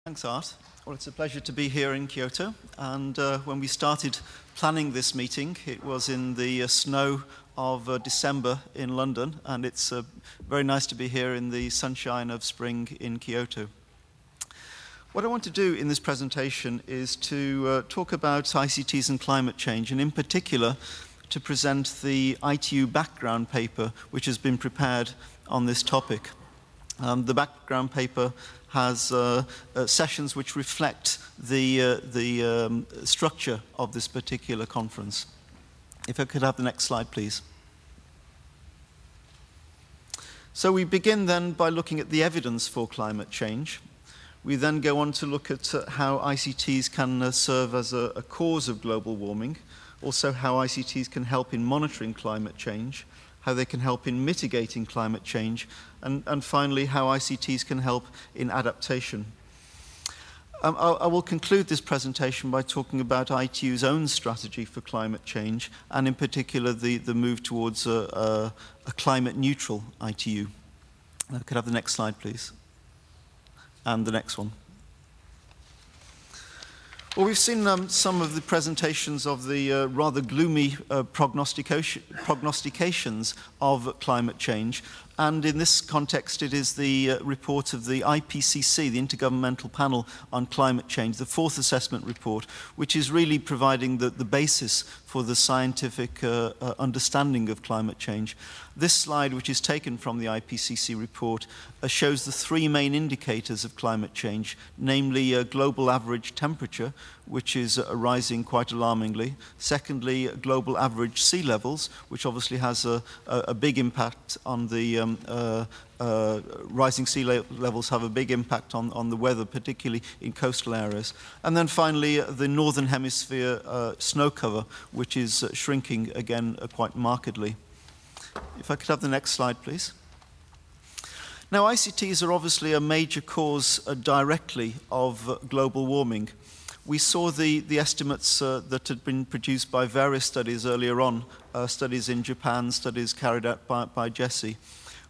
Thanks, Art. Well, it's a pleasure to be here in Kyoto. And when we started planning this meeting, it was in the snow of December in London, and it's very nice to be here in the sunshine of spring in Kyoto. What I want to do in this presentation is to talk about ICTs and climate change, and in particular to present the ITU background paper which has been prepared on this topic. The background paper has sessions which reflect the structure of this particular conference. If I could have the next slide, please. So we begin then by looking at the evidence for climate change. We then go on to look at how ICTs can serve as a cause of global warming, also how ICTs can help in monitoring climate change, how they can help in mitigating climate change, and finally, how ICTs can help in adaptation. I will conclude this presentation by talking about ITU's own strategy for climate change, and in particular, the move towards a climate-neutral ITU. Could I have the next slide, please? And the next one. Well, we've seen some of the presentations of the rather gloomy prognostications of climate change. And in this context, it is the report of the IPCC, the Intergovernmental Panel on Climate Change, the fourth assessment report, which is really providing the basis for the scientific understanding of climate change. This slide, which is taken from the IPCC report, shows the three main indicators of climate change, namely global average temperature, which is rising quite alarmingly. Secondly, global average sea levels, which obviously has a big impact on the rising sea levels have a big impact on the weather, particularly in coastal areas. And then finally, the northern hemisphere snow cover, which is shrinking again quite markedly. If I could have the next slide, please. Now, ICTs are obviously a major cause directly of global warming. We saw the estimates that had been produced by various studies earlier on, studies in Japan, studies carried out by Jesse.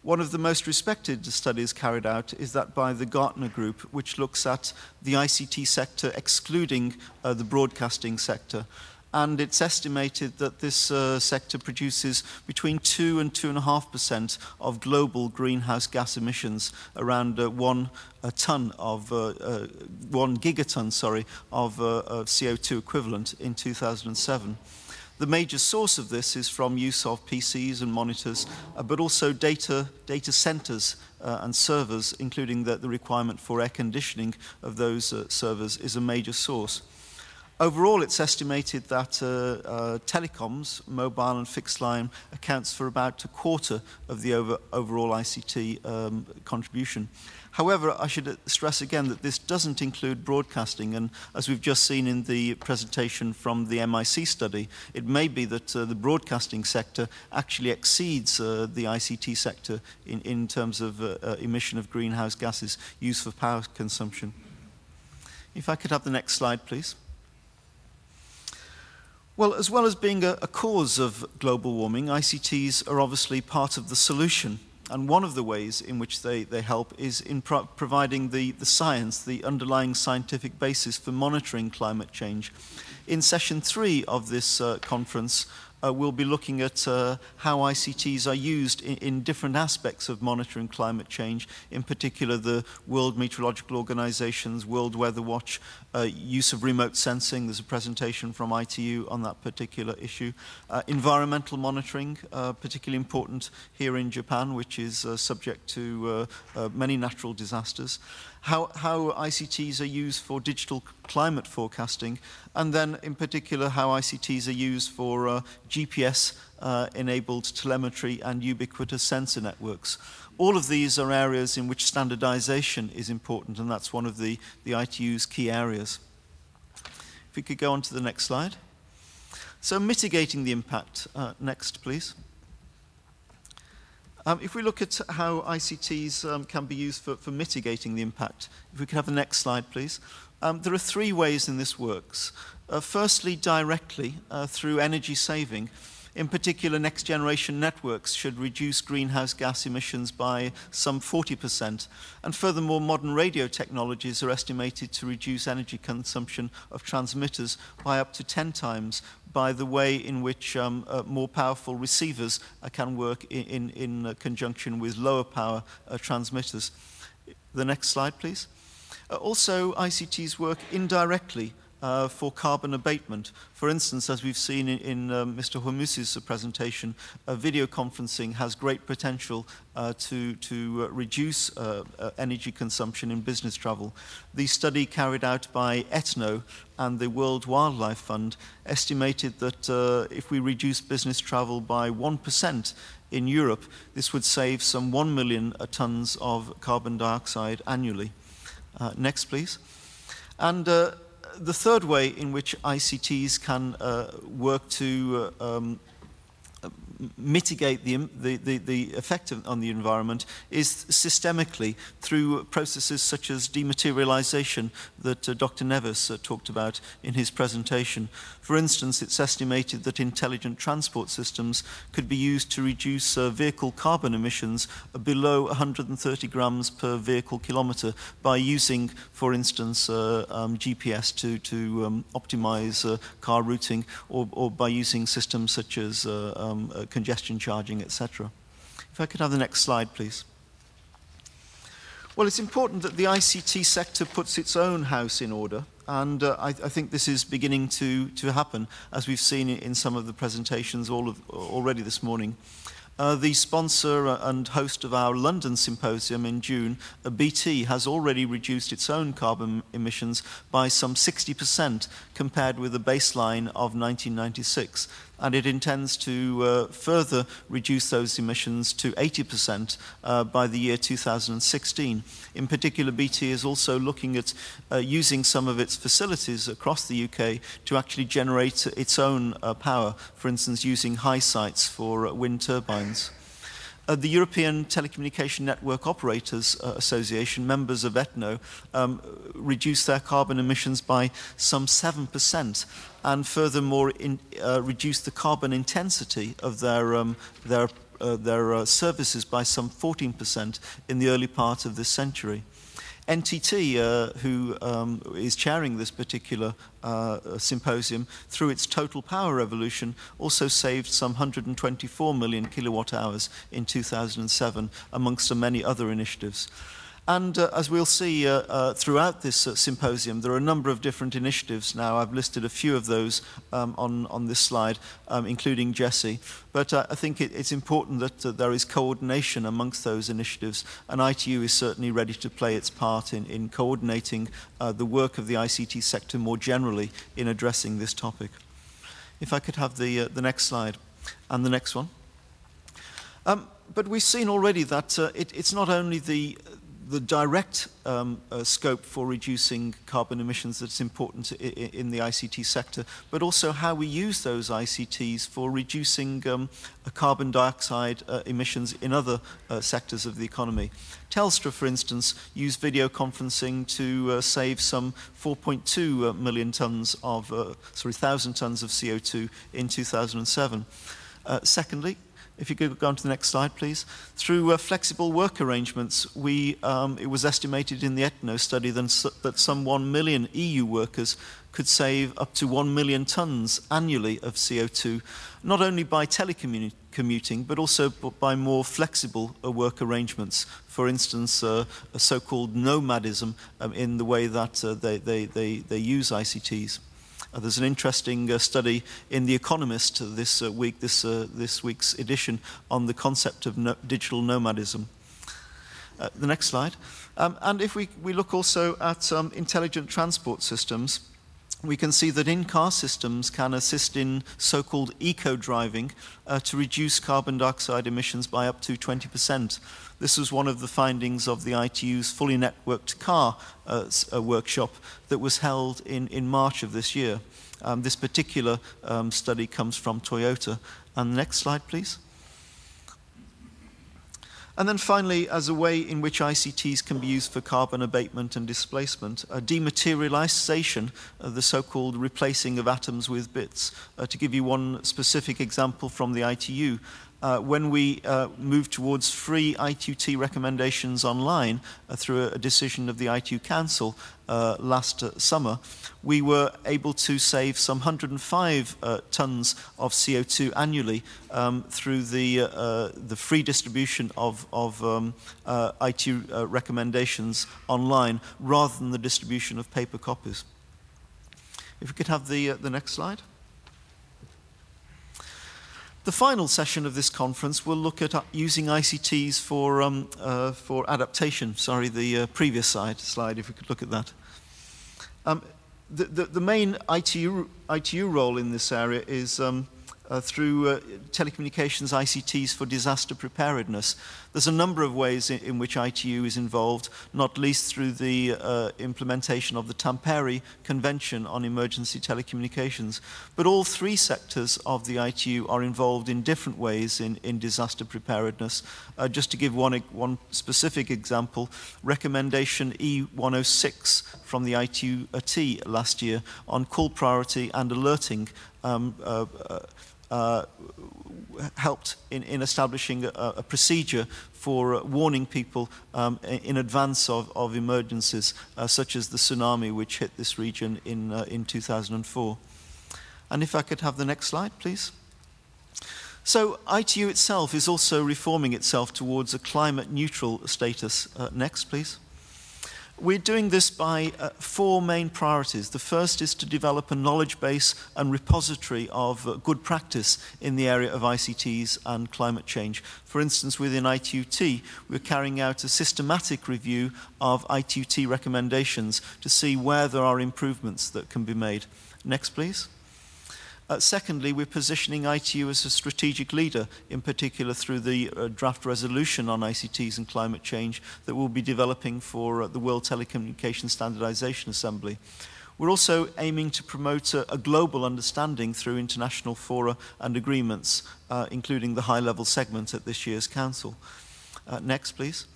One of the most respected studies carried out is that by the Gartner Group, which looks at the ICT sector excluding the broadcasting sector. And it's estimated that this sector produces between 2 and 2.5% of global greenhouse gas emissions, around 1 gigaton, of CO2 equivalent in 2007. The major source of this is from use of PCs and monitors, but also data centers and servers, including the requirement for air conditioning of those servers, is a major source. Overall, it's estimated that telecoms, mobile and fixed line, accounts for about a quarter of the overall ICT contribution. However, I should stress again that this doesn't include broadcasting, and as we've just seen in the presentation from the MIC study, it may be that the broadcasting sector actually exceeds the ICT sector in terms of emission of greenhouse gases used for power consumption. If I could have the next slide, please. Well, as well as being a cause of global warming, ICTs are obviously part of the solution. And one of the ways in which they help is in providing the science, the underlying scientific basis for monitoring climate change. In session 3 of this conference, we'll be looking at how ICTs are used in different aspects of monitoring climate change, in particular the World Meteorological Organization's World Weather Watch, use of remote sensing. There's a presentation from ITU on that particular issue. Environmental monitoring, particularly important here in Japan, which is subject to many natural disasters. How ICTs are used for digital climate forecasting, and then in particular how ICTs are used for GPS-enabled telemetry and ubiquitous sensor networks. All of these are areas in which standardization is important, and that's one of the ITU's key areas. If we could go on to the next slide. So mitigating the impact. Next, please. If we look at how ICTs can be used for mitigating the impact, if we could have the next slide, please. There are three ways in this works. Firstly, directly through energy saving. In particular, next-generation networks should reduce greenhouse gas emissions by some 40%. And furthermore, modern radio technologies are estimated to reduce energy consumption of transmitters by up to 10 times by the way in which more powerful receivers can work in conjunction with lower power transmitters. The next slide, please. Also, ICTs work indirectly for carbon abatement. For instance, as we've seen in Mr. Hormuz's presentation, video conferencing has great potential to reduce energy consumption in business travel. The study carried out by ETNO and the World Wildlife Fund estimated that if we reduce business travel by 1% in Europe, this would save some 1 million tons of carbon dioxide annually. Next, please. And the third way in which ICTs can work to mitigate the effect on the environment is systemically through processes such as dematerialization that Dr. Neves talked about in his presentation. For instance, it's estimated that intelligent transport systems could be used to reduce vehicle carbon emissions below 130 grams per vehicle kilometre by using, for instance, GPS to optimize car routing, or by using systems such as congestion charging, etc. If I could have the next slide, please. Well, it's important that the ICT sector puts its own house in order, and I think this is beginning to happen, as we've seen in some of the presentations already this morning. The sponsor and host of our London Symposium in June, BT, has already reduced its own carbon emissions by some 60% compared with the baseline of 1996. And it intends to further reduce those emissions to 80% by the year 2016. In particular, BT is also looking at using some of its facilities across the UK to actually generate its own power, for instance, using high sites for wind turbines. The European Telecommunication Network Operators Association, members of ETNO, reduced their carbon emissions by some 7%, and furthermore reduced the carbon intensity of their services by some 14% in the early part of this century. NTT, who is chairing this particular symposium, through its total power revolution, also saved some 124 million kilowatt hours in 2007, amongst many other initiatives. And as we'll see throughout this symposium, there are a number of different initiatives now. I've listed a few of those on this slide, including Jesse. But I think it's important that there is coordination amongst those initiatives, and ITU is certainly ready to play its part in coordinating the work of the ICT sector more generally in addressing this topic. If I could have the next slide, and the next one. But we've seen already that it's not only the direct scope for reducing carbon emissions that's important in the ICT sector, but also how we use those ICTs for reducing carbon dioxide emissions in other sectors of the economy. Telstra, for instance, used video conferencing to save some 4.2 million tons of, thousand tons of CO2 in 2007. Secondly, if you could go on to the next slide, please. Through flexible work arrangements, it was estimated in the ETNO study that some 1 million EU workers could save up to 1 million tons annually of CO2, not only by telecommuting, but also by more flexible work arrangements. For instance, a so-called nomadism in the way that they use ICTs. There's an interesting study in The Economist this week's edition on the concept of digital nomadism. The next slide. And if we look also at intelligent transport systems, we can see that in-car systems can assist in so-called eco-driving to reduce carbon dioxide emissions by up to 20%. This was one of the findings of the ITU's fully networked car workshop that was held in March of this year. This particular study comes from Toyota. And the next slide, please. And then finally, as a way in which ICTs can be used for carbon abatement and displacement, a dematerialization, the so-called replacing of atoms with bits. To give you one specific example from the ITU, when we moved towards free IQT recommendations online through a decision of the ITU Council last summer, we were able to save some 105 tons of CO2 annually through the free distribution of ITU recommendations online rather than the distribution of paper copies. If we could have the next slide. The final session of this conference will look at using ICTs for adaptation. Sorry, the previous slide, if we could look at that. The main ITU role in this area is through telecommunications ICTs for disaster preparedness. There's a number of ways in which ITU is involved, not least through the implementation of the Tampere Convention on Emergency Telecommunications. But all three sectors of the ITU are involved in different ways in disaster preparedness. Just to give one specific example, recommendation E106 from the ITU-T last year on call priority and alerting helped in establishing a procedure for warning people in advance of emergencies, such as the tsunami which hit this region in 2004. And if I could have the next slide, please. So ITU itself is also reforming itself towards a climate neutral status. Next, please. We're doing this by four main priorities. The first is to develop a knowledge base and repository of good practice in the area of ICTs and climate change. For instance, within ITU-T, we're carrying out a systematic review of ITU-T recommendations to see where there are improvements that can be made. Next, please. Secondly, we're positioning ITU as a strategic leader, in particular through the draft resolution on ICTs and climate change that we'll be developing for the World Telecommunication Standardization Assembly. We're also aiming to promote a global understanding through international fora and agreements, including the high-level segment at this year's Council. Next, please.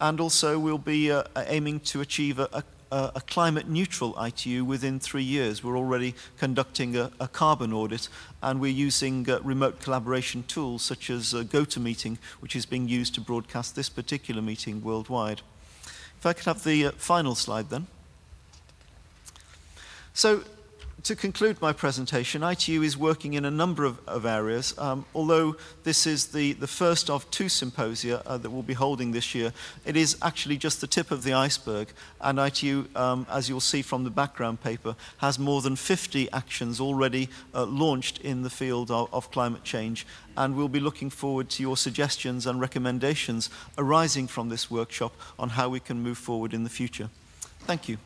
And also we'll be aiming to achieve a climate-neutral ITU within 3 years. We're already conducting a carbon audit, and we're using remote collaboration tools such as GoToMeeting, which is being used to broadcast this particular meeting worldwide. If I could have the final slide then. So, to conclude my presentation, ITU is working in a number of areas. Although this is the first of 2 symposia that we'll be holding this year, it is actually just the tip of the iceberg. And ITU, as you'll see from the background paper, has more than 50 actions already launched in the field of climate change. And we'll be looking forward to your suggestions and recommendations arising from this workshop on how we can move forward in the future. Thank you.